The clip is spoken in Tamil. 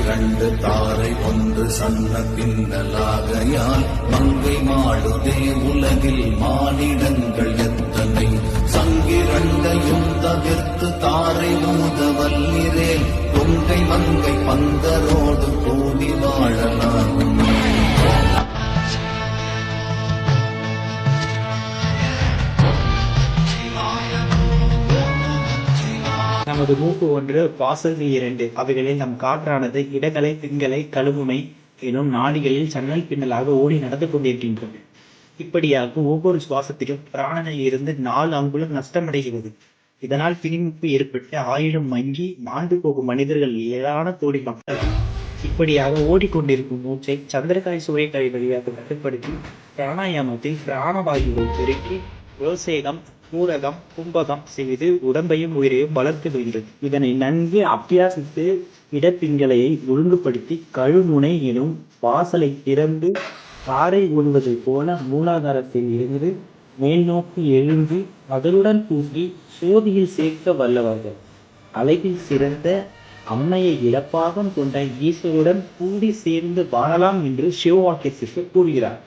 இரண்டு தாரை ஒன்று சன்ன பின்னலாகையால் மங்கை மாடுதே உலகில் மானிடங்கள் எத்தனை சங்கிரண்டையும் தவிர்த்து தாரை மூத வல்லிரேல் கொங்கை மங்கை பந்தரோடு கூடி வாழலாகும். நமது மூக்கு ஒன்று, வாசல்கள் இரண்டு. அவைகளில் நம் காற்றானது இடகலை பின்கலை கழுவுமை எனும் நாடிகளில் சன்னல் பின்னலாக ஓடி நடந்து கொண்டிருக்கின்றது. இப்படியாக ஒவ்வொரு சுவாசத்திலும் பிராணனில் இருந்து 4 அங்குலம் நஷ்டமடைகிறது. இதனால் பிரிமுப்பு ஏற்பட்டு ஆயுளும் மங்கி மாண்டு போகும் மனிதர்கள் ஏராளமான கோடி மக்கள். இப்படியாக ஓடிக்கொண்டிருக்கும் மூச்சை சந்திரகாய் சூரியக்காய் வழியாக கட்டுப்படுத்தி பிராணாயாமத்தில் பிராணவாயுவை பெருக்கி யோசேகம் மூலகம் கும்பகம் செய்து உடம்பையும் உயிரையும் வளர்த்து வருகிறது. இதனை நன்கு அபியாசித்து இடப்பிங்களையை ஒழுங்குபடுத்தி கழுமுனை எனும் வாசலை திறந்து காரை ஊடுவது போல மூலாதாரத்தில் இருந்து மேல் நோக்கி எழுந்து அதனுடன் தூக்கி சோதியில் சேர்க்க வல்லவர்கள். அழகில் சிறந்த அம்மையை இழப்பாகம் கொண்ட ஈஸ்வருடன் கூடி சேர்ந்து வாழலாம் என்று சிவவாக்கியத்திற்கு கூறுகிறார்.